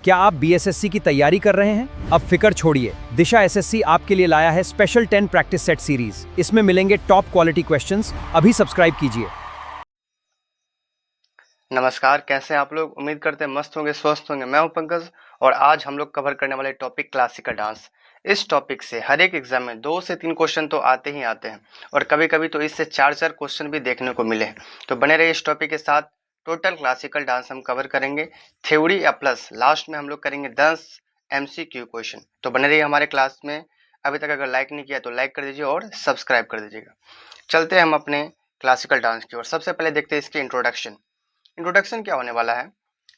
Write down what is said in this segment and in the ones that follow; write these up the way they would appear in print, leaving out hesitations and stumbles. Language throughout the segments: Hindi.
क्या आप बीएसएससी की तैयारी कर रहे हैं? अब फिक्र छोड़िए, दिशा एसएससी आपके लिए लाया है स्पेशल 10 प्रैक्टिस सेट सीरीज। इसमें मिलेंगे टॉप क्वालिटी क्वेश्चंस। अभी सब्सक्राइब कीजिए। नमस्कार, कैसे हैं आप लोग? उम्मीद करते हैं मस्त होंगे, स्वस्थ होंगे। मैं हूं पंकज और आज हम लोग कवर करने वाले टॉपिक क्लासिकल डांस। इस टॉपिक से हर एक एग्जाम में 2 से 3 क्वेश्चन तो आते ही आते हैं और कभी कभी तो इससे 4 क्वेश्चन भी देखने को मिले हैं। तो बने रहिए इस टॉपिक के साथ। टोटल क्लासिकल डांस हम कवर करेंगे, थ्योरी या प्लस लास्ट में हम लोग करेंगे 10 MCQ क्वेश्चन। तो बने रहिए हमारे क्लास में। अभी तक अगर लाइक नहीं किया तो लाइक कर दीजिए और सब्सक्राइब कर दीजिएगा। चलते हैं हम अपने क्लासिकल डांस की ओर। सबसे पहले देखते हैं इसकी इंट्रोडक्शन। इंट्रोडक्शन क्या होने वाला है?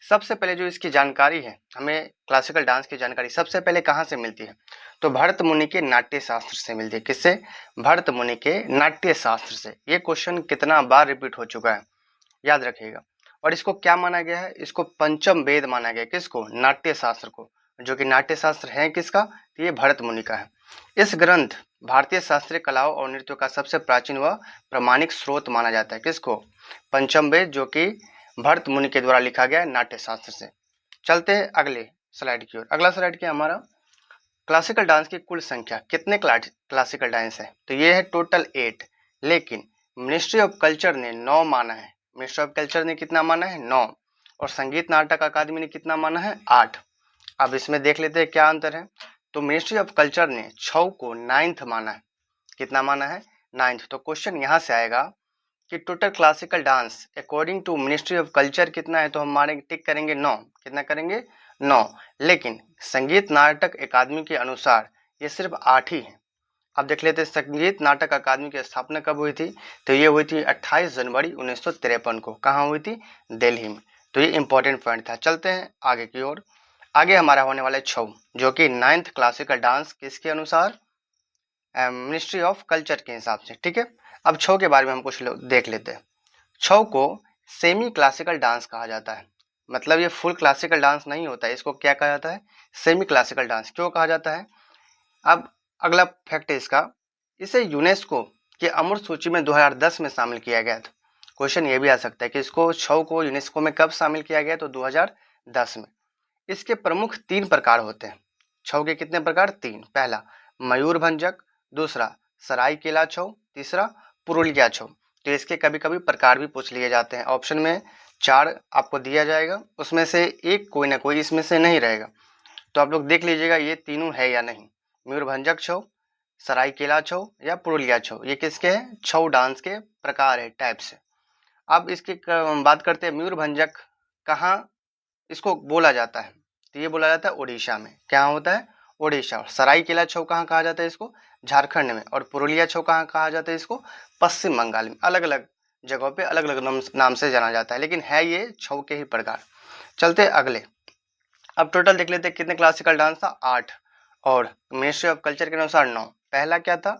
सबसे पहले जो इसकी जानकारी है, हमें क्लासिकल डांस की जानकारी सबसे पहले कहाँ से मिलती है? तो भरत मुनि के नाट्य शास्त्र से मिलती है। किससे? भरत मुनि के नाट्य शास्त्र से। ये क्वेश्चन कितना बार रिपीट हो चुका है, याद रखिएगा। और इसको क्या माना गया है? इसको पंचम वेद माना गया। किसको? नाट्य शास्त्र को। जो कि नाट्य शास्त्र है किसका? तो ये भरत मुनि का है। इस ग्रंथ भारतीय शास्त्रीय कलाओं और नृत्यों का सबसे प्राचीन व प्रमाणिक स्रोत माना जाता है। किसको? पंचम वेद, जो कि भरत मुनि के द्वारा लिखा गया है नाट्य शास्त्र से। चलते हैं अगले स्लाइड की ओर। अगला स्लाइड क्या है हमारा? क्लासिकल डांस की कुल संख्या। कितने क्लासिकल डांस है? तो ये है टोटल 8, लेकिन मिनिस्ट्री ऑफ कल्चर ने 9 माना है। मिनिस्ट्री ऑफ कल्चर ने कितना माना है? 9। और संगीत नाटक अकादमी ने कितना माना है? 8। अब इसमें देख लेते हैं क्या अंतर है। तो मिनिस्ट्री ऑफ कल्चर ने 6 को 9th माना है। कितना माना है? 9th। तो क्वेश्चन यहाँ से आएगा कि total classical dance according to ministry of culture कितना है? तो हम मारेंगे, टिक करेंगे 9। कितना करेंगे? 9। लेकिन संगीत नाटक अकादमी के अनुसार ये सिर्फ 8 ही है। अब देख लेते हैं संगीत नाटक अकादमी की स्थापना कब हुई थी? तो ये हुई थी 28 जनवरी 1953 को। कहाँ हुई थी? दिल्ली में। तो ये इंपॉर्टेंट पॉइंट था। चलते हैं आगे की ओर। आगे हमारा होने वाला है छऊ, जो कि 9th क्लासिकल डांस किसके अनुसार? मिनिस्ट्री ऑफ कल्चर के हिसाब से। ठीक है, अब छऊ के बारे में हम कुछ देख लेते हैं। छऊ को सेमी क्लासिकल डांस कहा जाता है। मतलब ये फुल क्लासिकल डांस नहीं होता है। इसको क्या कहा जाता है? Semi classical dance. क्यों कहा जाता है? अब अगला फैक्ट है इसका, इसे यूनेस्को के अमूर्त सूची में 2010 में शामिल किया गया था। क्वेश्चन ये भी आ सकता है कि इसको छऊ को यूनेस्को में कब शामिल किया गया? तो 2010 में। इसके प्रमुख 3 प्रकार होते हैं। छऊ के कितने प्रकार? 3। पहला मयूरभंजक, दूसरा सरायकेला छऊ, तीसरा पुरुलिया छऊ। तो इसके कभी कभी प्रकार भी पूछ लिए जाते हैं। ऑप्शन में 4 आपको दिया जाएगा, उसमें से एक कोई ना कोई इसमें से नहीं रहेगा। तो आप लोग देख लीजिएगा ये तीनों है या नहीं। मयूरभंजक छऊ, सरायकेला छऊ या पुरुलिया छऊ, ये किसके हैं? छऊ डांस के प्रकार है, टाइप से। अब इसकी बात करते हैं मयूरभंजक कहाँ इसको बोला जाता है? तो ये बोला जाता है उड़ीसा में। क्या होता है? उड़ीसा। और सरायकेला छऊ कहाँ कहा जाता है इसको? झारखंड में। और पुरुलिया छऊ कहाँ कहा जाता है इसको? पश्चिम बंगाल में। अलग अलग जगहों पे अलग अलग नाम से जाना जाता है, लेकिन है ये छऊ के ही प्रकार। चलते अगले। अब टोटल देख लेते हैं कितने क्लासिकल डांस था? 8। और मिनिस्ट्री ऑफ कल्चर के अनुसार 9। पहला क्या था?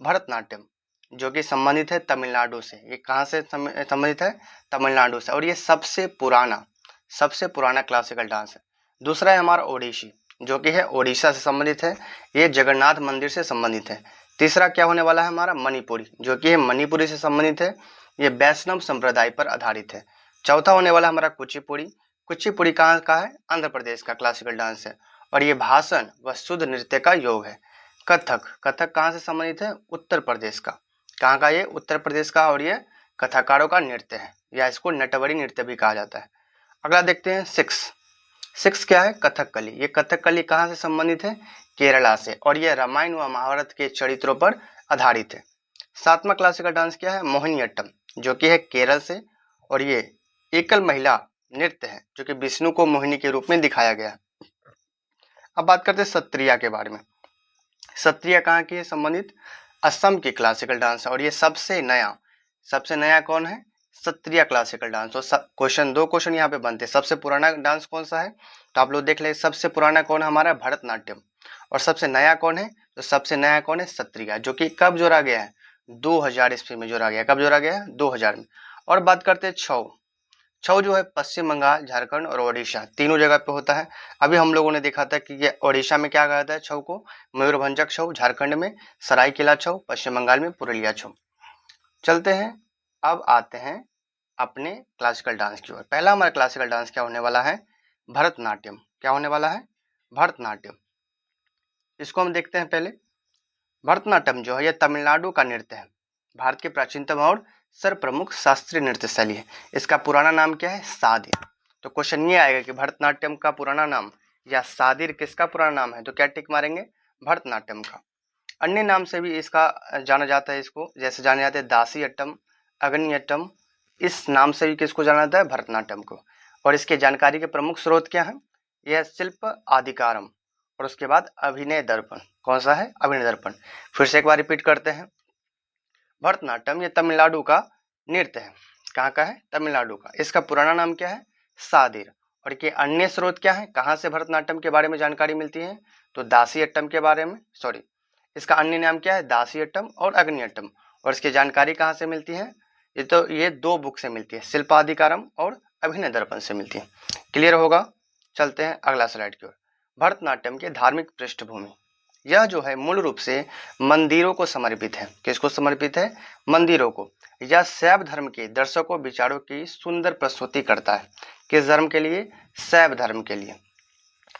भरतनाट्यम, जो कि संबंधित है तमिलनाडु से। ये कहाँ से संबंधित है? तमिलनाडु से। और ये सबसे पुराना क्लासिकल डांस है। दूसरा है हमारा ओडिसी, जो कि है ओडिशा से संबंधित है। ये जगन्नाथ मंदिर से संबंधित है। तीसरा क्या होने वाला है हमारा? मणिपुरी, जो कि है मणिपुरी से संबंधित है। ये वैष्णव संप्रदाय पर आधारित है। चौथा होने वाला हमारा कुचिपुड़ी। कुचिपुड़ी कहाँ का है? आंध्र प्रदेश का क्लासिकल डांस है। और ये भाषण व शुद्ध नृत्य का योग है। कथक कहाँ से संबंधित है? उत्तर प्रदेश का। कहाँ का? ये उत्तर प्रदेश का। और ये कथाकारों का नृत्य है, या इसको नटवरी नृत्य भी कहा जाता है। अगला देखते हैं सिक्स क्या है? कथकली। ये कथकली कहाँ से संबंधित है? केरला से। और ये रामायण व महाभारत के चरित्रों पर आधारित है। 7वां क्लासिकल डांस क्या है? मोहिनीअट्टम, जो कि है केरल से। और ये एकल महिला नृत्य है, जो कि विष्णु को मोहिनी के रूप में दिखाया गया है। अब बात करते हैं सत्रिया के बारे में। सत्रिया कहाँ की है संबंधित? असम की क्लासिकल डांस है। और ये सबसे नया कौन है? Sattriya classical dance. तो क्वेश्चन 2 क्वेश्चन यहाँ पे बनते हैं। सबसे पुराना डांस कौन सा है? तो आप लोग देख ले, सबसे पुराना कौन है हमारा? भरतनाट्यम। और सबसे नया कौन है? तो सबसे नया कौन है? सत्रिया, जो कि कब जोड़ा गया है? 2000 ईस्वी में जोड़ा गया। कब जोड़ा गया है? 2000 में। और बात करते हैं छऊ जो है पश्चिम बंगाल, झारखंड और ओडिशा तीनों जगह पे होता है। अभी हम लोगों ने देखा था कि ये ओडिशा में क्या कहा जाता है छऊ को? मयूरभंजक छऊ, झारखंड में सरायकेला छऊ, पश्चिम बंगाल में पुरुलिया छऊ। चलते हैं, अब आते हैं अपने क्लासिकल डांस की ओर। पहला हमारा क्लासिकल डांस क्या होने वाला है? भरतनाट्यम। क्या होने वाला है? भरतनाट्यम। इसको हम देखते हैं पहले। भरतनाट्यम जो है यह तमिलनाडु का नृत्य है। भारत की प्राचीनतम और सर्वप्रमुख शास्त्रीय नृत्य शैली है। इसका पुराना नाम क्या है? सादिर। तो क्वेश्चन ये आएगा कि भरतनाट्यम का पुराना नाम या सादिर किसका पुराना नाम है? तो क्या टिक मारेंगे? भरतनाट्यम का। अन्य नाम से भी इसका जाना जाता है, इसको जैसे जाने जाते हैं दासी अट्टम, अग्नियट्टम, इस नाम से भी किसको जाना जाता है? भरतनाट्यम को। और इसके जानकारी के प्रमुख स्रोत क्या है? यह शिल्प आदिकारम और उसके बाद अभिनय दर्पण। कौन सा है? अभिनय दर्पण। फिर से एक बार रिपीट करते हैं। भरतनाट्यम ये तमिलनाडु का नृत्य है। कहाँ का है? तमिलनाडु का। इसका पुराना नाम क्या है? सादिर। और के अन्य स्रोत क्या है? कहाँ से भरतनाट्यम के बारे में जानकारी मिलती है? तो दासी अट्टम के बारे में, सॉरी, इसका अन्य नाम क्या है? दासी अट्टम और अग्नियट्टम। और इसकी जानकारी कहाँ से मिलती है? ये दो बुक से मिलती है, शिल्पाधिकारम और अभिनय दर्पण से मिलती है। क्लियर होगा? चलते हैं अगला स्लाइड की ओर। भरतनाट्यम के धार्मिक पृष्ठभूमि। यह जो है मूल रूप से मंदिरों को समर्पित है। किसको समर्पित है? मंदिरों को। यह शैव धर्म के दर्शकों विचारों की सुंदर प्रस्तुति करता है। किस धर्म के लिए? शैव धर्म के लिए।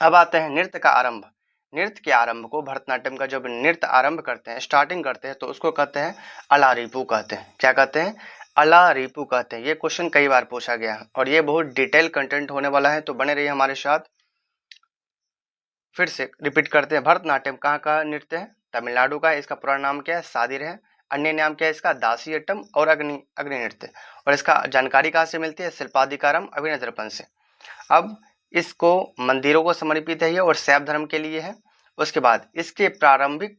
अब आते हैं नृत्य का आरंभ। नृत्य के आरंभ को, भरतनाट्यम का जब नृत्य आरंभ करते हैं, स्टार्टिंग करते हैं, तो उसको कहते हैं अलारिपू कहते हैं। क्या कहते हैं? अलारिपू कहते हैं। ये क्वेश्चन कई बार पूछा गया है और ये बहुत डिटेल कंटेंट होने वाला है, तो बने रहिए हमारे साथ। फिर से रिपीट करते हैं। भरतनाट्यम कहाँ का नृत्य है? तमिलनाडु का है। इसका पूरा नाम क्या है? सादिर है। अन्य नाम क्या है इसका? दासी अट्टम और अग्नि नृत्य। और इसका जानकारी कहाँ से मिलती है? शिल्पाधिकारम, अभिनय दर्पण से। अब इसको मंदिरों को समर्पित है और शैव धर्म के लिए है। उसके बाद इसके प्रारंभिक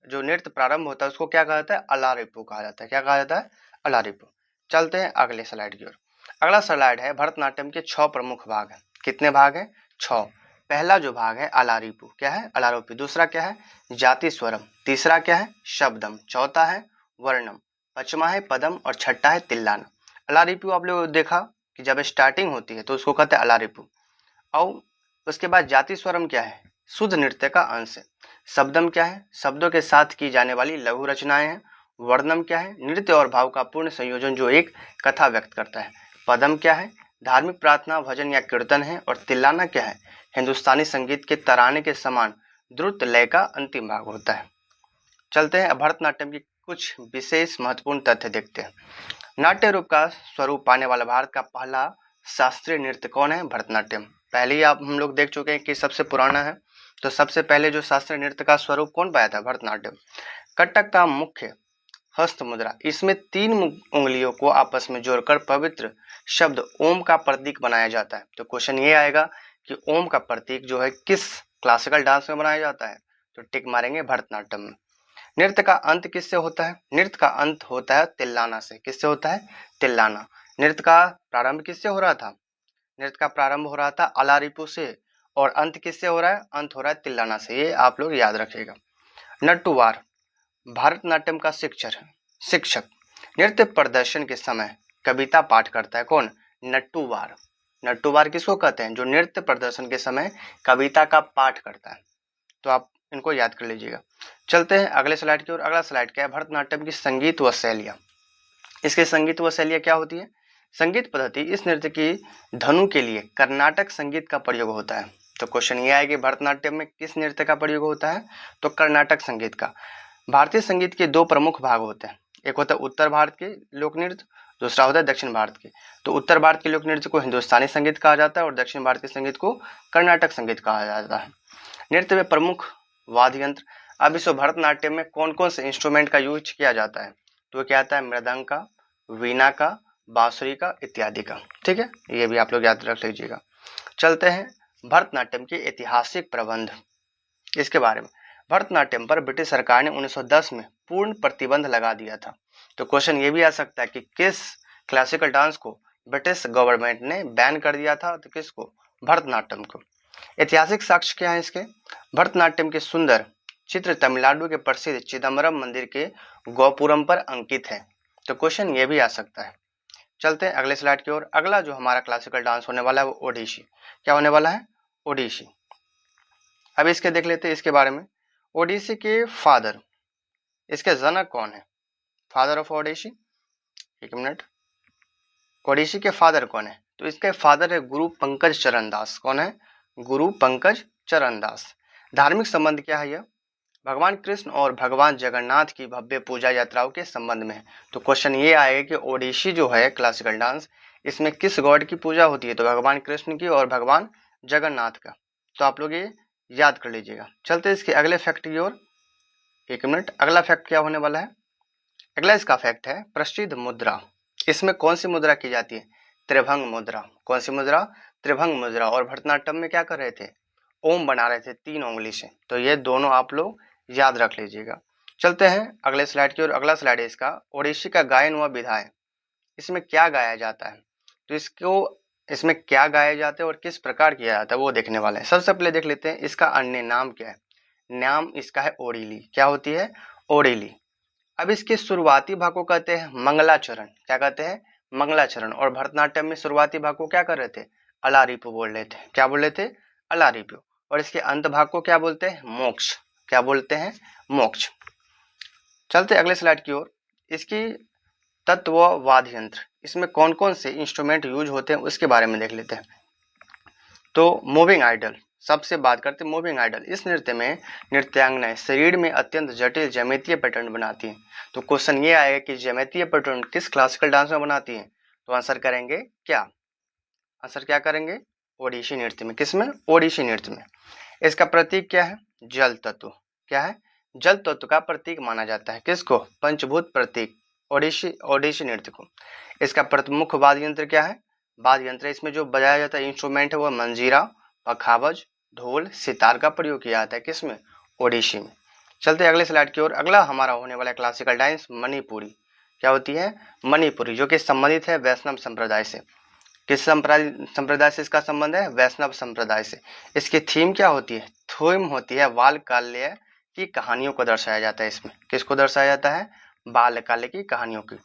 जो नृत्य प्रारंभ होता है उसको क्या कहा जाता है? अलारिपू कहा जाता है। क्या कहा जाता है? अलारिपू। चलते हैं अगले स्लाइड की ओर। अगला स्लाइड है भरतनाट्यम के 6 प्रमुख भाग हैं। कितने भाग हैं? 6। पहला जो भाग है अलारिपू, क्या है? अलारिपू। दूसरा क्या है? जाति स्वरम। तीसरा क्या है? शब्दम। चौथा है वर्णम। पांचवा है पदम और छठा है तिल्लाना। अलारिपू आप लोग देखा कि जब स्टार्टिंग होती है तो उसको कहते हैं अलारिपू। और उसके बाद जाति स्वरम क्या है? शुद्ध नृत्य का अंश है। शब्दम क्या है? शब्दों के साथ की जाने वाली लघु रचनाएं हैं। वर्णम क्या है? नृत्य और भाव का पूर्ण संयोजन जो एक कथा व्यक्त करता है। पदम क्या है? धार्मिक प्रार्थना, भजन या कीर्तन है। और तिल्लाना क्या है? हिंदुस्तानी संगीत के तराने के समान द्रुत लय का अंतिम भाग होता है। चलते हैं भरतनाट्यम की कुछ विशेष महत्वपूर्ण तथ्य देखते हैं। नाट्य रूप का स्वरूप पाने वाला भारत का पहला शास्त्रीय नृत्य कौन है? भरतनाट्यम। पहले ही आप हम लोग देख चुके हैं कि सबसे पुराना है। तो सबसे पहले जो शास्त्रीय नृत्य का स्वरूप कौन पाया था? भरतनाट्यम। कटक का मुख्य हस्त मुद्रा, इसमें 3 उंगलियों को आपस में जोड़कर पवित्र शब्द ओम का प्रतीक बनाया जाता है। तो क्वेश्चन ये आएगा कि ओम का प्रतीक जो है किस क्लासिकल डांस में बनाया जाता है? तो टिक मारेंगे भरतनाट्यम में। नृत्य का अंत किससे होता है? नृत्य का अंत होता है तिल्लाना से। किससे होता है? तिल्लाना। नृत्य का प्रारंभ किससे हो रहा था? नृत्य का प्रारंभ हो रहा था अलारिपू से। और अंत किससे हो रहा है? अंत हो रहा है तिल्लाना से। ये आप लोग याद रखिएगा। नट्टुवार भरतनाट्यम का शिक्षक नृत्य प्रदर्शन के समय कविता पाठ करता है। कौन? नट्टुवार। नट्टुवार किसको कहते हैं? जो नृत्य प्रदर्शन के समय कविता का पाठ करता है। तो आप इनको याद कर लीजिएगा। चलते हैं अगले स्लाइड की ओर। अगला स्लाइड क्या है? भरतनाट्यम की संगीत व शैलियाँ। इसके संगीत व शैलियाँ क्या होती है? संगीत पद्धति, इस नृत्य की धनु के लिए कर्नाटक संगीत का प्रयोग होता है। तो क्वेश्चन ये है कि भरतनाट्यम में किस नृत्य का प्रयोग होता है? तो कर्नाटक संगीत का। भारतीय संगीत के 2 प्रमुख भाग होते हैं। एक होता है उत्तर भारत के लोक नृत्य, दूसरा होता है दक्षिण भारत के। तो उत्तर भारत के लोक नृत्य को हिंदुस्तानी संगीत कहा जाता है और दक्षिण भारतीय संगीत को कर्नाटक संगीत कहा जाता है। नृत्य में प्रमुख वाद्य यंत्र। अब इस भरतनाट्यम में कौन कौन से इंस्ट्रूमेंट का यूज किया जाता है? तो क्या आता है? मृदंग का, वीणा का, बांसुरी का, इत्यादि का। ठीक है, ये भी आप लोग याद रख लीजिएगा। चलते हैं भरतनाट्यम के ऐतिहासिक प्रबंध, इसके बारे में। भरतनाट्यम पर ब्रिटिश सरकार ने 1910 में पूर्ण प्रतिबंध लगा दिया था। तो क्वेश्चन ये भी आ सकता है कि किस क्लासिकल डांस को ब्रिटिश गवर्नमेंट ने बैन कर दिया था? तो किसको? भरतनाट्यम को। ऐतिहासिक साक्ष्य क्या है इसके? भरतनाट्यम के सुंदर चित्र तमिलनाडु के प्रसिद्ध चिदम्बरम मंदिर के गोपुरम पर अंकित है। तो क्वेश्चन ये भी आ सकता है। चलते हैं अगले स्लाइड की ओर। अगला जो हमारा क्लासिकल डांस होने वाला है वो ओडिसी। क्या होने वाला है? ओडिसी। अब इसके देख लेते हैं इसके बारे में। ओडिसी के फादर, इसके जनक कौन है? फादर ऑफ ओडिसी, एक मिनट। ओडिसी के फादर कौन है? तो इसके फादर है गुरु पंकज चरण दास। कौन है? गुरु पंकज चरण दास। धार्मिक संबंध क्या है यह? भगवान कृष्ण और भगवान जगन्नाथ की भव्य पूजा यात्राओं के संबंध में है। तो क्वेश्चन ये आएगा कि ओडिसी जो है क्लासिकल डांस, इसमें किस गॉड की पूजा होती है? तो भगवान कृष्ण की और भगवान जगन्नाथ का। तो आप लोग ये याद कर लीजिएगा। चलते इसके अगले फैक्ट की ओर। एक मिनट, अगला फैक्ट क्या होने वाला है? अगला इसका फैक्ट है प्रसिद्ध मुद्रा। इसमें कौन सी मुद्रा की जाती है? त्रिभंग मुद्रा। कौन सी मुद्रा? त्रिभंग मुद्रा। और भरतनाट्यम में क्या कर रहे थे? ओम बना रहे थे 3 उंगली से। तो ये दोनों आप लोग याद रख लीजिएगा। चलते हैं अगले स्लाइड की ओर। अगला स्लाइड है इसका ओडिसी का गायन व विधा है। इसमें क्या गाया जाता है? तो इसमें क्या गाया जाता है और किस प्रकार किया जाता है वो देखने वाले हैं। सबसे पहले देख लेते हैं इसका अन्य नाम क्या है। नाम इसका है ओडिली। क्या होती है? ओडिली। अब इसके शुरुआती भाग को कहते हैं मंगलाचरण। क्या कहते हैं? मंगलाचरण। और भरतनाट्यम में शुरुआती भाग को क्या कर रहे थे? अलारिपु बोल रहे थे। क्या बोल रहे थे? अलारिपु। और इसके अंत भाग को क्या बोलते हैं? मोक्ष। क्या बोलते हैं? मोक्ष। चलते अगले स्लाइड की ओर। इसकी तत्व वाद्य यंत्र, इसमें कौन कौन से इंस्ट्रूमेंट यूज होते हैं उसके बारे में देख लेते हैं। तो मूविंग आइडल, सबसे बात करते हैं मूविंग आइडल। इस नृत्य में नृत्यांगनाएं शरीर में अत्यंत जटिल ज्यामितीय पैटर्न बनाती हैं। तो क्वेश्चन ये आएगा कि ज्यामितीय पैटर्न किस क्लासिकल डांस में बनाती हैं? तो आंसर करेंगे क्या? आंसर क्या करेंगे? ओडिसी नृत्य में। किसमें? ओडिसी नृत्य में। इसका प्रतीक क्या है? जल तत्व। क्या है? जल तत्व का प्रतीक माना जाता है। किसको? पंचभूत प्रतीक, ओडिसी नृत्य को। इसका प्रमुख वाद्य यंत्र क्या है? वाद्य यंत्र, इसमें जो बजाया जाता है इंस्ट्रूमेंट है वह मंजीरा, पखावज, ढोल, सितार का प्रयोग किया जाता है। किसमें? ओडिसी में। चलते अगले स्लाइड की ओर। अगला हमारा होने वाला क्लासिकल डांस मणिपुरी। क्या होती है? मणिपुरी, जो कि संबंधित है वैष्णव संप्रदाय से। किस संप्रदाय से इसका संबंध है? वैष्णव संप्रदाय से। इसकी थीम क्या होती है? थीम होती है बालकाल्य की कहानियों को दर्शाया जाता है। इसमें किसको दर्शाया जाता है? बालकाल्य की कहानियों की।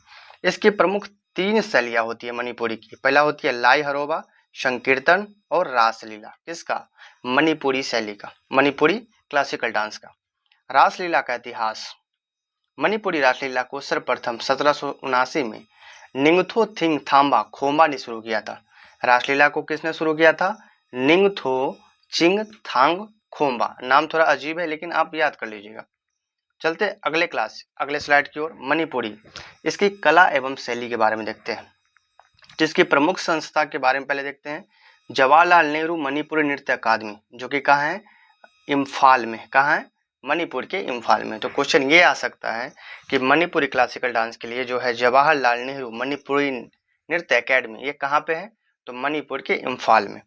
इसकी प्रमुख 3 शैलियां होती है मणिपुरी की। पहला होती है लाई हरोबा, संकीर्तन और रासलीला। किसका? मणिपुरी शैली का, मणिपुरी क्लासिकल डांस का। रासलीला का इतिहास। मणिपुरी रासलीला को सर्वप्रथम 1779 में निंगथो थिंग थाम्बा खोम्बा ने शुरू किया था। रासलीला को किसने शुरू किया था? निंगथो चिंग थांग खोम्बा। नाम थोड़ा अजीब है लेकिन आप याद कर लीजिएगा। चलते अगले स्लाइड की ओर। मणिपुरी, इसकी कला एवं शैली के बारे में देखते हैं। जिसकी प्रमुख संस्था के बारे में पहले देखते हैं। जवाहरलाल नेहरू मणिपुरी नृत्य अकादमी, जो कि कहाँ है? इम्फाल में। कहाँ है? मणिपुर के इम्फाल में। तो क्वेश्चन ये आ सकता है कि मणिपुरी क्लासिकल डांस के लिए जो है जवाहरलाल नेहरू मणिपुरी नृत्य एकेडमी, ये कहाँ पे है? तो मणिपुर के इम्फाल में।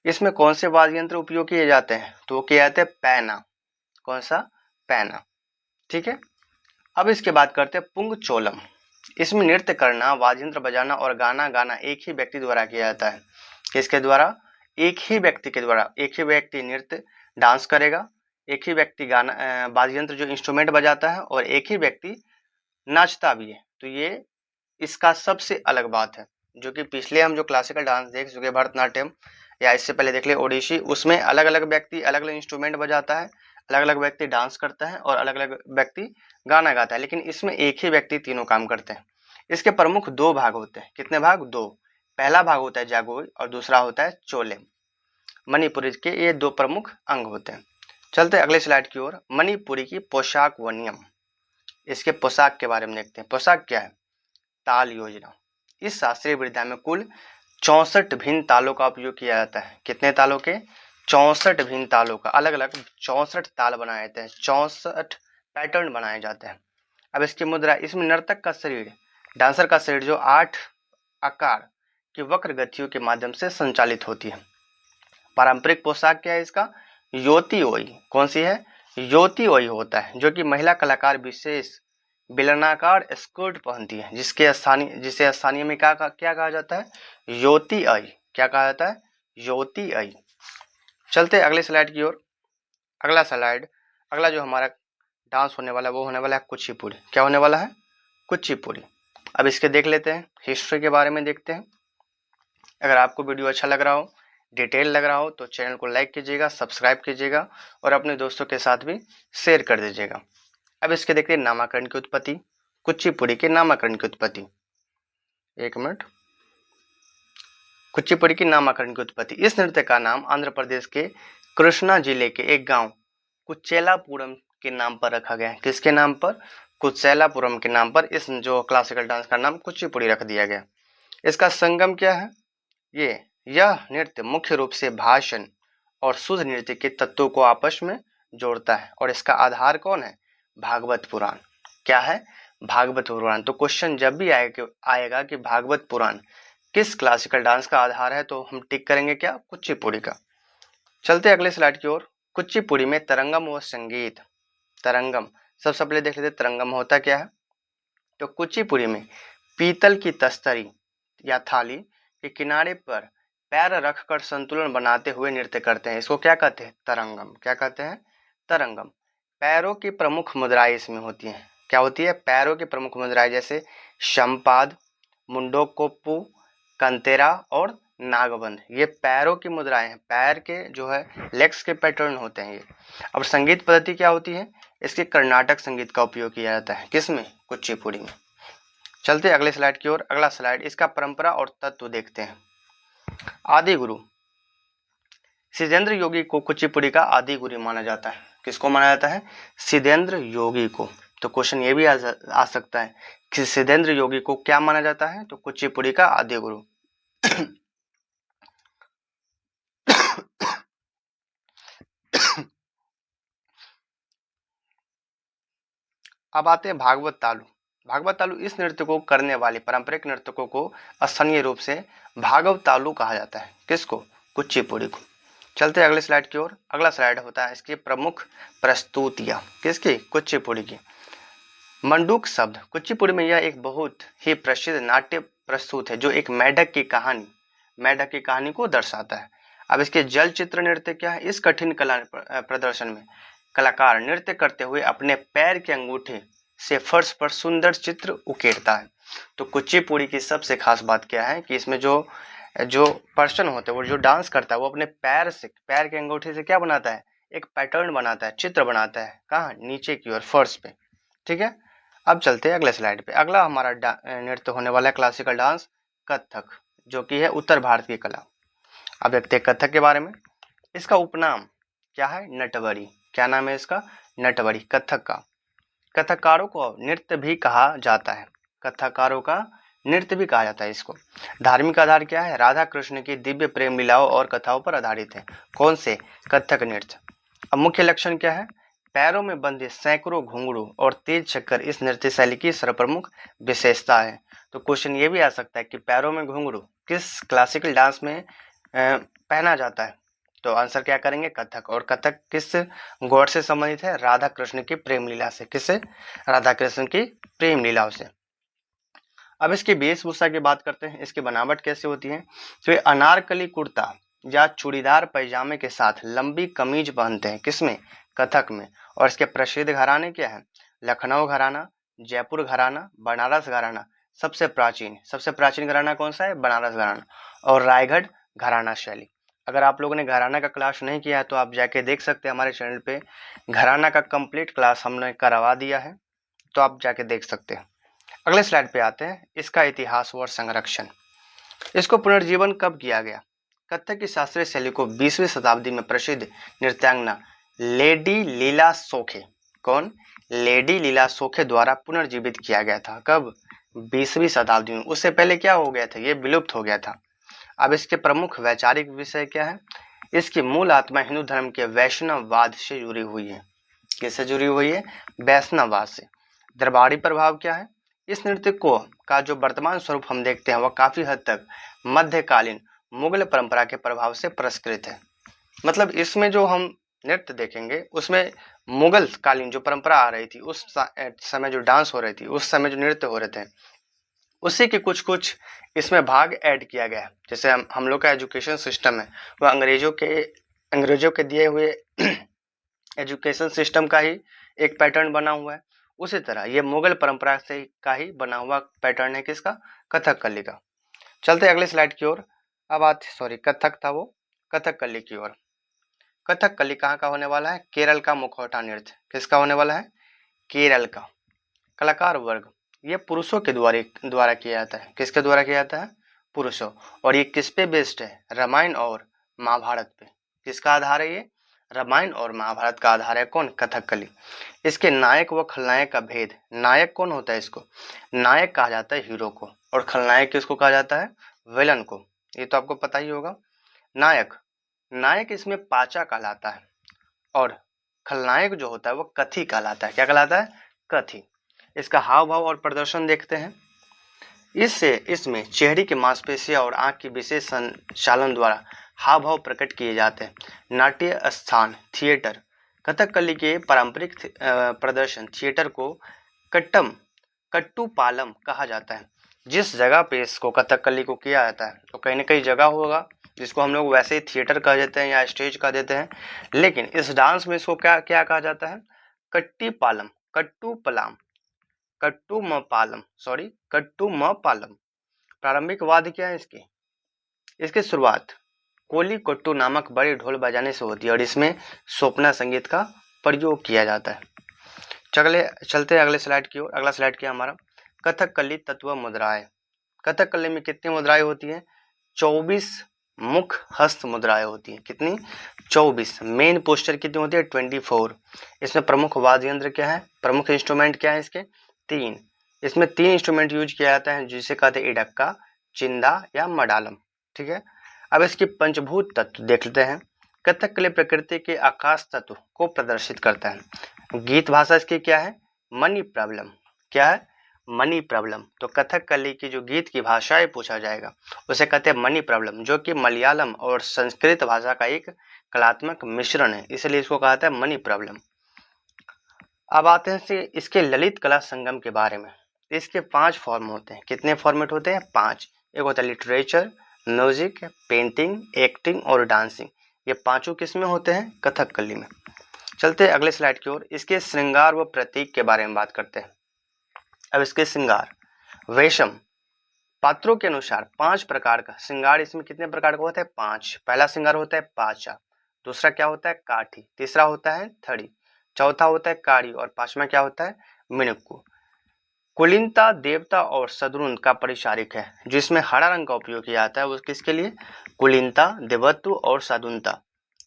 इसमें कौन से वाद्य यंत्र उपयोग किए जाते हैं? तो वो किए जाते हैं पैना। कौन सा? पैना। ठीक है। अब इसके बाद करते हैं पुंग चोलम। इसमें नृत्य करना, वाद्य यंत्र बजाना और गाना गाना एक ही व्यक्ति द्वारा किया जाता है। किसके द्वारा? एक ही व्यक्ति के द्वारा। एक ही व्यक्ति नृत्य डांस करेगा, एक ही व्यक्ति गाना वाद्य यंत्र जो इंस्ट्रूमेंट बजाता है, और एक ही व्यक्ति नाचता भी है। तो ये इसका सबसे अलग बात है। जो कि पिछले हम जो क्लासिकल डांस देख चुके, भरतनाट्यम या इससे पहले देख ले ओडिसी, उसमें अलग अलग व्यक्ति अलग अलग इंस्ट्रूमेंट बजाता है, अलग अलग व्यक्ति डांस करता है और अलग अलग व्यक्ति गाना गाता है। लेकिन इसमें एक ही व्यक्ति तीनों काम करते हैं। इसके प्रमुख 2 भाग होते हैं। कितने भाग? 2। पहला भाग होता है जागोई और दूसरा होता है चोलेम। मणिपुरी के ये 2 प्रमुख अंग होते हैं। चलते अगले स्लाइड की ओर। मणिपुरी की पोशाक व नियम। इसके पोशाक के बारे में देखते हैं। पोशाक क्या है? ताल योजना। इस शास्त्रीय विधा में कुल 64 भिन्न तालों का उपयोग किया जाता है। कितने तालों के? 64 भिन्न तालों का, अलग अलग 64 ताल बनाए जाते हैं, 64 पैटर्न बनाए जाते हैं। अब इसकी मुद्रा, इसमें नर्तक का शरीर, डांसर का शरीर जो 8 आकार की वक्र गतियों के माध्यम से संचालित होती है। पारंपरिक पोशाक क्या है इसका? योती ओई। कौन सी है? योती ओई होता है, जो कि महिला कलाकार विशेष बेलनाकार स्कर्ट पहनती है, जिसे स्थानीय में क्या कहा जाता है? योती आई। क्या कहा जाता है? योती आई। चलते अगले स्लाइड की ओर। अगला जो हमारा डांस होने वाला है वो होने वाला है कुचिपुड़ी। क्या होने वाला है? कुचिपुड़ी। अब इसके देख लेते हैं, हिस्ट्री के बारे में देखते हैं। अगर आपको वीडियो अच्छा लग रहा हो, डिटेल लग रहा हो, तो चैनल को लाइक कीजिएगा, सब्सक्राइब कीजिएगा और अपने दोस्तों के साथ भी शेयर कर दीजिएगा। अब इसके देखते हैं नामकरण की उत्पत्ति। कुचिपुड़ी के नामकरण की उत्पत्ति। एक मिनट। कुचिपुड़ी की नामकरण की उत्पत्ति। इस नृत्य का नाम आंध्र प्रदेश के कृष्णा जिले के एक गांव कुचेलापुरम के नाम पर रखा गया है। किसके नाम पर? कुचेलापुरम के नाम पर इस जो क्लासिकल डांस का नाम कुचिपुड़ी रख दिया गया। इसका संगम क्या है? यह नृत्य मुख्य रूप से भाषण और शुद्ध नृत्य के तत्वों को आपस में जोड़ता है और इसका आधार कौन है? भागवत पुराण। क्या है? भागवत पुराण। तो क्वेश्चन जब भी आएगा कि भागवत पुराण किस क्लासिकल डांस का आधार है, तो हम टिक करेंगे क्या? कुचिपुड़ी का। चलते अगले स्लाइड की ओर। कुचिपुड़ी में तरंगम व संगीत। तरंगम सबसे पहले देख लेते, तरंगम होता क्या है? तो कुचिपुड़ी में पीतल की तस्तरी या थाली के किनारे पर पैर रखकर संतुलन बनाते हुए नृत्य करते हैं। इसको क्या कहते हैं? तरंगम। क्या कहते हैं? तरंगम। पैरों की प्रमुख मुद्राएं इसमें होती हैं। क्या होती है? पैरों की प्रमुख मुद्राएं जैसे शमपाद, मुंडोकोप्पू, कंतेरा और नागबंध। ये पैरों की मुद्राएं हैं, पैर के जो है लेग्स के पैटर्न होते हैं ये। अब संगीत पद्धति क्या होती है? इसके कर्नाटक संगीत का उपयोग किया जाता है। किसमें? कुचिपुड़ी में। चलते अगले स्लाइड की ओर। अगला स्लाइड इसका परंपरा और तत्व देखते हैं। आदि गुरु सिद्धेंद्र योगी को कुचिपुड़ी का आदि गुरु माना जाता है। किसको माना जाता है? सिद्धेंद्र योगी को। तो क्वेश्चन ये भी आ सकता है कि सिद्धेंद्र योगी को क्या माना जाता है? तो कुचिपुड़ी का आदि गुरु। अब आते हैं भागवत तालु। भागवत तालु इस नृत्य को करने वाले पारंपरिक नर्तकों को स्थानीय रूप से भागवत तालु कहा जाता है। किसको? कुचिपुड़ी को। चलते अगले स्लाइड की ओर। अगला स्लाइड होता है इसकी प्रमुख प्रस्तुतियां। किसकी? कुचिपुड़ी की। मंडूक शब्द कुचिपुड़ी में यह एक बहुत ही प्रसिद्ध नाट्य प्रस्तुत है जो एक मेढक की कहानी को दर्शाता है। अब इसके जल चित्र नृत्य क्या है? इस कठिन कला प्रदर्शन में कलाकार नृत्य करते हुए अपने पैर के अंगूठे से फर्श पर सुंदर चित्र उकेरता है। तो कुचिपुड़ी की सबसे खास बात क्या है कि इसमें जो पर्सन होते हैं, वो जो डांस करता है, वो अपने पैर के अंगूठे से क्या बनाता है? एक पैटर्न बनाता है, चित्र बनाता है। कहाँ? नीचे की ओर, फर्श पे। ठीक है। अब चलते हैं अगले स्लाइड पे। अगला हमारा नृत्य होने वाला है क्लासिकल डांस कथक, जो कि है उत्तर भारत की कला। अब देखते हैं कथक के बारे में। इसका उपनाम क्या है? नटवरी। क्या नाम है इसका? नटवरी। कथक का कथकारों को नृत्य भी कहा जाता है। कथकारों का नृत्य भी कहा जाता है इसको। धार्मिक आधार क्या है? राधा कृष्ण की दिव्य प्रेम लीलाओं और कथाओं पर आधारित है। कौन से? कथक नृत्य। अब मुख्य लक्षण क्या है? पैरों में बंधे सैकड़ों घुंघरू और तेज चक्कर इस नृत्य शैली की सर्वप्रमुख विशेषता है। तो क्वेश्चन ये भी आ सकता है कि पैरों में घुंघरू किस क्लासिकल डांस में पहना जाता है? तो आंसर क्या करेंगे? कथक। और कथक किस गॉड से संबंधित है? राधा कृष्ण की प्रेम लीला से। किससे? राधा कृष्ण की प्रेम लीलाओं से। अब इसकी वेशभूषा की बात करते हैं। इसकी बनावट कैसे होती है? तो ये अनारकली कुर्ता या चूड़ीदार पैजामे के साथ लंबी कमीज पहनते हैं। किसमें? कथक में। और इसके प्रसिद्ध घराने क्या है? लखनऊ घराना, जयपुर घराना, बनारस घराना। सबसे प्राचीन घराना कौन सा है? बनारस घराना। और रायगढ़ घराना शैली। अगर आप लोगों ने घराना का क्लास नहीं किया है तो आप जाके देख सकते हैं हमारे चैनल पे। घराना का कंप्लीट क्लास हमने करवा दिया है, तो आप जाके देख सकते हैं। अगले स्लाइड पे आते हैं। इसका इतिहास और संरक्षण। इसको पुनर्जीवन कब किया गया? कथक की शास्त्रीय शैली को 20वीं शताब्दी में प्रसिद्ध नृत्यांगना लेडी लीला सोखे, कौन? लेडी लीला सोखे द्वारा पुनर्जीवित किया गया था। कब? 20वीं शताब्दी में। उससे पहले क्या हो गया था? ये विलुप्त हो गया था। अब इसके प्रमुख वैचारिक विषय क्या है? इसकी मूल आत्मा हिंदू धर्म के वैष्णववाद से जुड़ी हुई है। किससे जुड़ी हुई है? वैष्णववाद से। दरबारी प्रभाव क्या है? इस नृत्य को का जो वर्तमान स्वरूप हम देखते हैं वह काफी हद तक मध्यकालीन मुगल परंपरा के प्रभाव से पुरस्कृत है। मतलब इसमें जो हम नृत्य देखेंगे उसमें मुगल कालीन जो परंपरा आ रही थी, उस समय जो डांस हो रही थी, उस समय जो नृत्य हो रहे थे, उसी के कुछ इसमें भाग ऐड किया गया है। जैसे हम लोग का एजुकेशन सिस्टम है वह अंग्रेजों के दिए हुए एजुकेशन सिस्टम का ही एक पैटर्न बना हुआ है। उसी तरह ये मुगल परंपरा से का ही बना हुआ पैटर्न है। किसका? कथकली का। चलते अगले स्लाइड की ओर। अब कथक था वो, कथकली की ओर। कथकली कहाँ का होने वाला है? केरल का मुखौटा नृत्य। किसका होने वाला है? केरल का। कलाकार वर्ग ये पुरुषों के द्वारा किया जाता है। किसके द्वारा किया जाता है? पुरुषों। और ये किस पे बेस्ड है? रामायण और महाभारत पे। किसका आधार है ये? रामायण और महाभारत का आधार है कौन? कथकली। इसके नायक व खलनायक का भेद। नायक कौन होता है? इसको नायक कहा जाता है हीरो को, और खलनायक किसको कहा जाता है? विलन को। ये तो आपको पता ही होगा। नायक नायक इसमें पाचा कहलाता है, और खलनायक जो होता है वो कथी कहलाता है। क्या कहलाता है? कथी। इसका हाव भाव और प्रदर्शन देखते हैं। इसमें चेहरे की मांसपेशियां और आंख की विशेष संचालन द्वारा हाव भाव प्रकट किए जाते हैं। नाट्य स्थान थिएटर। कथकली के पारंपरिक प्रदर्शन थिएटर को कट्टूपालम कहा जाता है। जिस जगह पे इसको कथकली को किया जाता है तो कहीं ना कहीं जगह होगा जिसको हम लोग वैसे ही थिएटर कह देते हैं या स्टेज कह देते हैं, लेकिन इस डांस में इसको क्या क्या कहा जाता है? कट्टीपालम, कट्टूपलाम, कट्टूमपालम। प्रारंभिक वाद्य क्या है इसकी? इसकी शुरुआत कोली कोट्टू नामक बड़े ढोल बजाने से होती है, और इसमें सोपना संगीत का प्रयोग किया जाता है। चलते हैं अगले स्लाइड की ओर। अगला स्लाइड क्या हमारा? कथकली तत्व मुद्राएं। कथकली में कितनी मुद्राएं होती हैं? 24 मुख हस्त मुद्राएं होती हैं। कितनी? 24। मेन पोस्टर कितनी होती है? 24। इसमें प्रमुख वाद्य यंत्र क्या है? प्रमुख इंस्ट्रूमेंट क्या है इसके? 3। इसमें 3 इंस्ट्रूमेंट यूज किया जाता है जिसे कहते हैं इडक्का, चिंदा या मडालम। ठीक है। अब इसके पंचभूत तत्व देख लेते हैं। कथकली प्रकृति के आकाश तत्व को प्रदर्शित करता है। गीत भाषा इसकी क्या है? मणि प्रबलम। क्या है? मणि प्रबलम। तो कथकली की जो गीत की भाषाएं पूछा जाएगा उसे कहते हैं मणि प्रबलम, जो कि मलयालम और संस्कृत भाषा का एक कलात्मक मिश्रण है, इसलिए इसको कहा जाता है मणि प्रबलम। अब आते हैं इसके ललित कला संगम के बारे में। इसके 5 फॉर्म होते हैं। कितने फॉर्मेट होते हैं? 5। एक होता है लिटरेचर, म्यूजिक, पेंटिंग, एक्टिंग और डांसिंग। ये पांचों किस में होते हैं? कथकली में। चलते हैं अगले स्लाइड की ओर। इसके श्रृंगार व प्रतीक के बारे में बात करते हैं। अब इसके श्रृंगार, वेशम, पात्रों के अनुसार 5 प्रकार का श्रृंगार। इसमें कितने प्रकार का होता है? 5। पहला श्रृंगार होता है पाचा, दूसरा क्या होता है? काठी, तीसरा होता है थड़ी, चौथा होता है कारी, और 5वां क्या होता है? मिणुक्कू। कुलीनता देवता और सद्गुण का परिचारिक है। जिसमें हरा रंग का उपयोग किया जाता है वो किसके लिए? कुलीनता, देवत्व और साधुनता,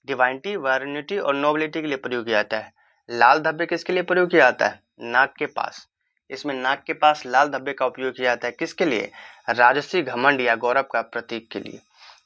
डिवाइनिटी, वर्निटी और नोबिलिटी के लिए प्रयोग किया जाता है। लाल धब्बे किसके लिए प्रयोग किया जाता है? नाक के पास। इसमें नाक के पास लाल धब्बे का उपयोग किया जाता है किसके लिए? राजसी घमंड या गौरव का प्रतीक के लिए।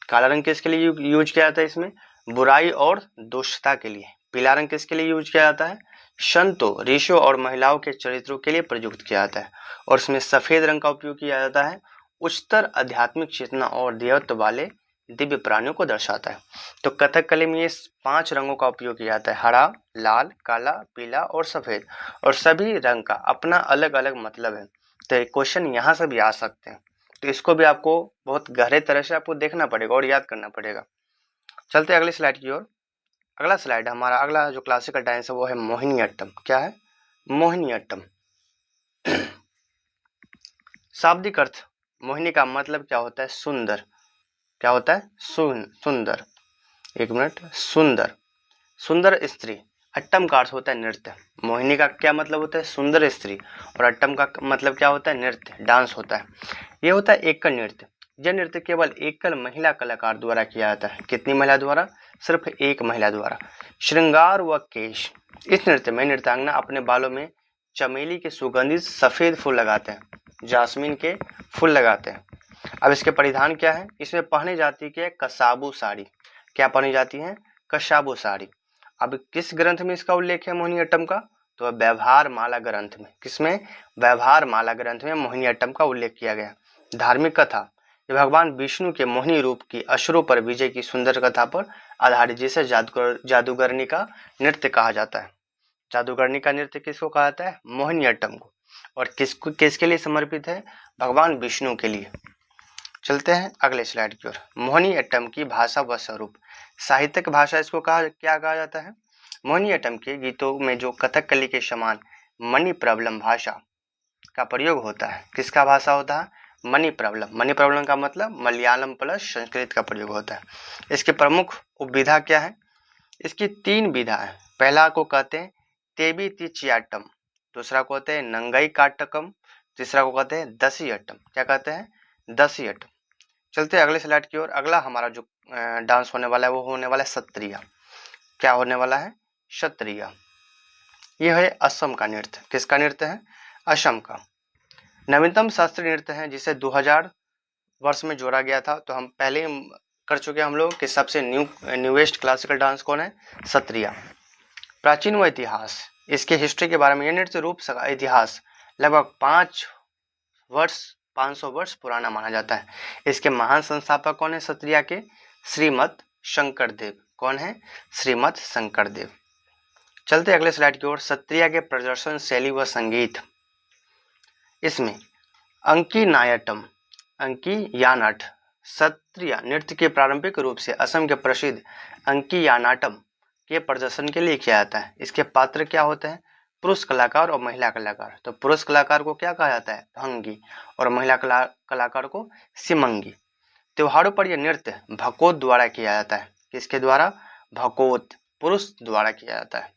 काला रंग किसके लिए यूज किया जाता है? इसमें बुराई और दुष्टता के लिए। पीला रंग किसके लिए यूज किया जाता है? संतों, ऋषियों और महिलाओं के चरित्रों के लिए प्रयुक्त किया जाता है। और इसमें सफेद रंग का उपयोग किया जाता है उच्चतर आध्यात्मिक चेतना और देवत्व वाले दिव्य प्राणियों को दर्शाता है। तो कथकली में ये 5 रंगों का उपयोग किया जाता है, हरा, लाल, काला, पीला और सफेद, और सभी रंग का अपना अलग अलग मतलब है। तो क्वेश्चन यहाँ से भी आ सकते हैं, तो इसको भी आपको बहुत गहरे तरह से आपको देखना पड़ेगा और याद करना पड़ेगा। चलते अगले स्लाइड की ओर। अगला स्लाइड हमारा, अगला जो क्लासिकल डांस है वो है मोहिनीअट्टम। क्या है? मोहिनीअट्टम। शाब्दिक अर्थ, मोहिनी का मतलब क्या होता है? सुंदर। क्या होता है? सुंदर। एक मिनट। सुंदर, सुंदर स्त्री। अट्टम का अर्थ होता है नृत्य। मोहिनी का क्या मतलब होता है? सुंदर स्त्री। और अट्टम का मतलब क्या होता है? नृत्य, डांस होता है। यह होता है एकल नृत्य। यह नृत्य केवल एकल महिला कलाकार द्वारा किया जाता है। कितनी महिला द्वारा? सिर्फ एक महिला द्वारा। श्रृंगार व केश, इस नृत्य में नृत्यांगना अपने बालों में चमेली के सुगंधित सफेद फूल लगाते हैं, जास्मीन के फूल लगाते हैं। अब इसके परिधान क्या है? इसमें पहनी जाती है कसाबू साड़ी। क्या पहनी जाती है? कसाबू साड़ी। अब किस ग्रंथ में इसका उल्लेख है मोहिनीअट्टम का? तो व्यवहार माला ग्रंथ में। किसमें? व्यवहार माला ग्रंथ में मोहिनीअट्टम का उल्लेख किया गया। धार्मिक कथा, ये भगवान विष्णु के मोहिनी रूप की असुरों पर विजय की सुंदर कथा पर आधारित, जिसे जादूगरनी का नृत्य कहा जाता है। जादूगरनी का नृत्य किसको कहा जाता है? मोहिनीअट्टम को। और किसके लिए समर्पित है? भगवान विष्णु के लिए। चलते हैं अगले स्लाइड की ओर। मोहिनीअट्टम की भाषा व स्वरूप, साहित्यिक भाषा इसको क्या कहा जाता है? मोहिनीअट्टम के गीतों में जो कथकली के समान मणि प्रबलम भाषा का प्रयोग होता है। किसका भाषा होता है? मणि प्रबलम। मणि प्रबलम का मतलब मलयालम प्लस संस्कृत का प्रयोग होता है। इसके प्रमुख उपविधा क्या है? इसकी 3 विधा है। पहला को कहते हैं तेबी तिचियाट्टम, दूसरा को कहते हैं नंगई काटकम, तीसरा को कहते हैं दसियट्टम। क्या कहते हैं? दसियट्टम। चलते हैं अगले स्लाइड की ओर। अगला हमारा जो डांस होने वाला है वो होने वाला है सत्रिया। क्या होने वाला है? सत्रिया। यह है असम का नृत्य। किसका नृत्य है? असम का। नवीनतम शास्त्रीय नृत्य है जिसे 2000 वर्ष में जोड़ा गया था। तो हम पहले ही कर चुके हैं हम लोग कि सबसे न्यूएस्ट क्लासिकल डांस कौन है? सत्रिया। प्राचीन व इतिहास, इसके हिस्ट्री के बारे में, यह नृत्य रूप का इतिहास लगभग 500 वर्ष पुराना माना जाता है। इसके महान संस्थापक कौन है सत्रिया के? श्रीमद शंकरदेव। कौन है? श्रीमद शंकरदेव। चलते अगले स्लाइड की ओर। सत्रिया के प्रदर्शन, शैली व संगीत। इसमें अंकिनायट्टम, अंकियानाट सत्रिया नृत्य के प्रारंभिक रूप से असम के प्रसिद्ध अंकियानाटम के प्रदर्शन के लिए किया जाता है। इसके पात्र क्या होते हैं? पुरुष कलाकार और महिला कलाकार। तो पुरुष कलाकार को क्या कहा जाता है? भंगी। और महिला कलाकार को सिमंगी। त्योहारों पर यह नृत्य भकोत द्वारा किया जाता है। किसके द्वारा? भकोत, पुरुष द्वारा किया जाता है।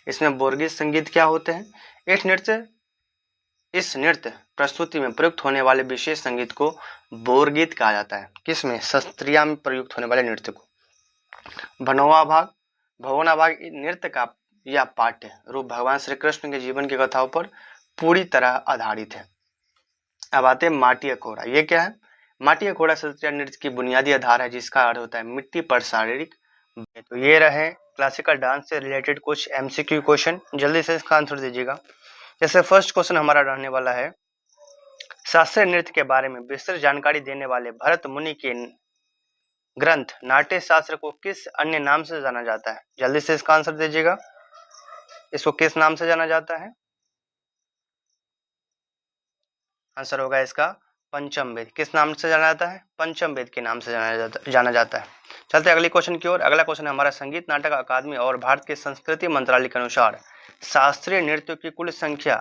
इसमें बोर्गीस संगीत क्या होते हैं? इस नृत्य प्रस्तुति में प्रयुक्त होने वाले विशेष संगीत को बोरगीत कहा जाता है। किसमें? सत्रिया में प्रयुक्त होने वाले नृत्य को। भनोवा भाग, भगोना भाग नृत्य का यह पाठ्य रूप भगवान श्री कृष्ण के जीवन की कथाओं पर पूरी तरह आधारित है। अब आते हैं माटी अखोड़ा। ये क्या है? माटी अखोड़ा सत्रिया नृत्य की बुनियादी आधार है जिसका अर्थ होता है मिट्टी पर शारीरिक। तो ये रहे क्लासिकल डांस से रिलेटेड कुछ एमसीक्यू क्वेश्चन। जल्दी से इसका आंसर दीजिएगा। जैसे फर्स्ट क्वेश्चन हमारा रहने वाला है, शास्त्रीय नृत्य के बारे में विस्तृत जानकारी देने वाले भरत मुनि के ग्रंथ नाट्य शास्त्र को किस अन्य नाम से जाना जाता है? जल्दी से इसका आंसर दीजिएगा। इसको किस नाम से जाना जाता है? आंसर होगा इसका पंचम वेद। किस नाम से जाना जाता है? पंचम वेद के नाम से जाना जाता है। चलते अगले क्वेश्चन की ओर। अगला क्वेश्चन हमारा, संगीत नाटक अकादमी और भारत के संस्कृति मंत्रालय के अनुसार शास्त्रीय नृत्यों की कुल संख्या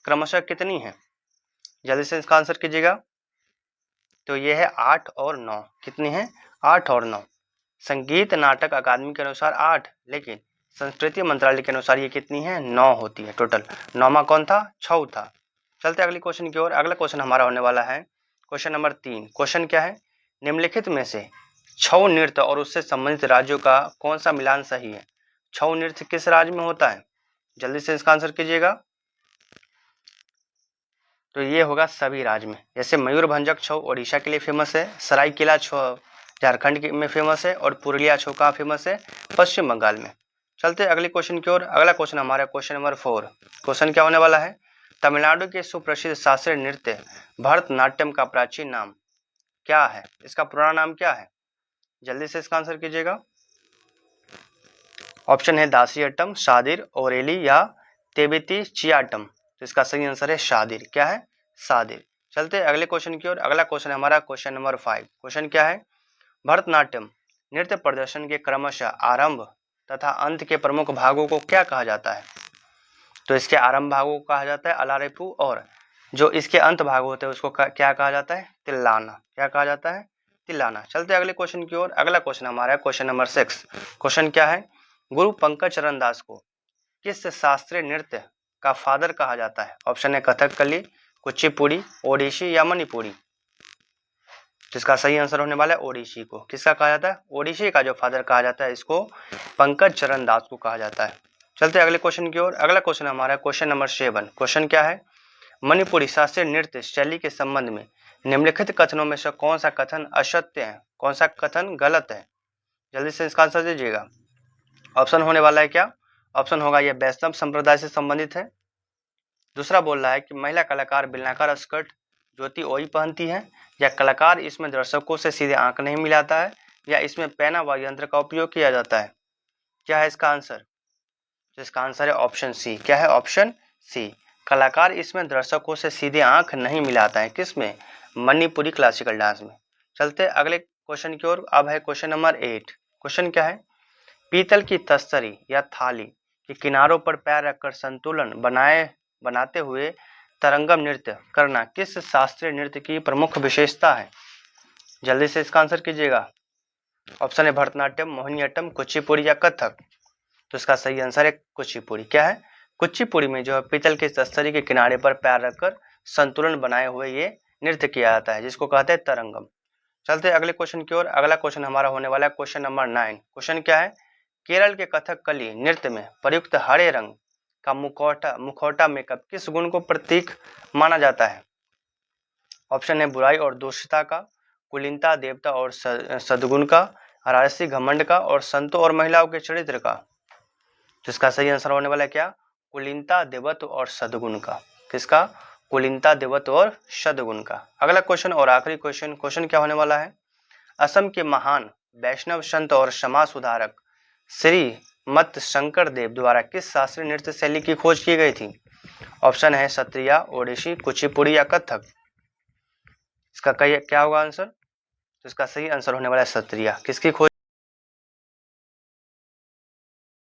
क्रमशः कितनी है? जल्दी से इसका आंसर कीजिएगा। तो ये है 8 और 9। कितनी है? 8 और 9। संगीत नाटक अकादमी के अनुसार 8, लेकिन संस्कृति मंत्रालय के अनुसार ये कितनी है? 9 होती है टोटल। 9वां कौन था? छऊ था। चलते अगले क्वेश्चन की ओर। अगला क्वेश्चन हमारा होने वाला है क्वेश्चन नंबर 3। क्वेश्चन क्या है? निम्नलिखित में से छऊ नृत्य और उससे संबंधित राज्यों का कौन सा मिलान सही है? छऊ नृत्य किस राज्य में होता है? जल्दी से इसका आंसर कीजिएगा। तो ये होगा सभी राज्य में। जैसे मयूरभंजक छऊ ओडिशा के लिए फेमस है, सरायकेला छऊ झारखंड में फेमस है, और पुरुलिया छऊ कहाँ फेमस है? पश्चिम बंगाल में। चलते अगले क्वेश्चन की ओर। अगला क्वेश्चन हमारा क्वेश्चन नंबर 4। क्वेश्चन क्या होने वाला है? तमिलनाडु के सुप्रसिद्ध शास्त्रीय नृत्य भरतनाट्यम का प्राचीन नाम क्या है? इसका पुराना नाम क्या है? जल्दी से इसका आंसर कीजिएगा। ऑप्शन है दासियट्टम, शादिर, ओरेली या तेबिती चियाटम। तो इसका सही आंसर है शादिर। क्या है? शादिर। चलते अगले क्वेश्चन की ओर। अगला क्वेश्चन हमारा क्वेश्चन नंबर 5। क्वेश्चन क्या है? भरतनाट्यम नृत्य प्रदर्शन के क्रमशः आरंभ तथा अंत के प्रमुख भागों को क्या कहा जाता है? तो इसके आरंभ भागों को कहा जाता है अलारेपू, और जो इसके अंत भाग होते हैं उसको क्या कहा जाता है? तिल्लाना। क्या कहा जाता है? तिल्लाना। चलते अगले क्वेश्चन की ओर। अगला क्वेश्चन हमारा है क्वेश्चन नंबर 6। क्वेश्चन क्या है? गुरु पंकज चरण दास को किस शास्त्रीय नृत्य का फादर कहा जाता है? ऑप्शन है कथकली, कुचिपुड़ी, ओडिसी या मणिपुरी। जिसका सही आंसर होने वाला है ओडिसी को। किसका कहा जाता है? ओडिसी का जो फादर कहा जाता है इसको पंकज चरण दास को कहा जाता है। चलते अगले क्वेश्चन की ओर। अगला क्वेश्चन हमारा क्वेश्चन नंबर 7। क्वेश्चन क्या है? मणिपुरी शास्त्रीय नृत्य शैली के संबंध में निम्नलिखित कथनों में से कौन सा कथन असत्य है, कौन सा कथन गलत है? जल्दी से इसका आंसर दीजिएगा। ऑप्शन होने वाला है क्या? ऑप्शन होगा यह वैष्णव संप्रदाय से संबंधित है। दूसरा बोल रहा है कि महिला कलाकार बेलनाकार स्कर्ट ज्योति ओई पहनती है, या कलाकार इसमें दर्शकों से सीधे आंख नहीं मिलाता है, या इसमें पैना व यंत्र का उपयोग किया जाता है। क्या है इसका आंसर? इसका आंसर है ऑप्शन सी। क्या है? Option C. कलाकार इसमें दर्शकों से सीधे आंख नहीं मिलाता है। किसमें? मणिपुरी क्लासिकल डांस में। चलते अगले क्वेश्चन की ओर। अब है क्वेश्चन नंबर 8। क्वेश्चन क्या है? पीतल की तस्तरी या थाली के किनारों पर पैर रखकर संतुलन बनाते हुए तरंगम नृत्य करना किस शास्त्रीय नृत्य की प्रमुख विशेषता है? जल्दी से इसका आंसर कीजिएगा। ऑप्शन है भरतनाट्यम, मोहिनीअट्टम, कुचिपुड़ी या कथक। तो इसका सही आंसर है कुचिपुड़ी। क्या है? कुचिपुड़ी में जो है पीतल के तस्तरी के किनारे पर पैर रखकर संतुलन बनाए हुए ये नृत्य किया जाता है, जिसको कहते हैं तरंगम। चलते अगले क्वेश्चन की ओर। अगला क्वेश्चन हमारा होने वाला है क्वेश्चन नंबर 9। क्वेश्चन क्या है? केरल के कथकली नृत्य में प्रयुक्त हरे रंग का मुखौटा मेकअप किस गुण को प्रतीक माना जाता है? ऑप्शन है बुराई और दुष्टता का, कुलीनता देवता और सद्गुण का, राजसी घमंड का, और संतों और महिलाओं के चरित्र का। जिसका सही आंसर होने वाला है क्या? कुलीनता देवत्व और सद्गुण का। किसका? कुलीनता देवत्व और सद्गुण का। अगला क्वेश्चन और आखिरी क्वेश्चन क्या होने वाला है? असम के महान वैष्णव संत और समाज सुधारक श्री मत शंकर देव द्वारा किस शास्त्रीय नृत्य शैली की खोज की गई थी? ऑप्शन है सत्रिया, ओडिसी, कुचिपुड़ी या कथक। इसका क्या होगा आंसर? तो इसका सही आंसर होने वाला है सत्रिया। किसकी खोज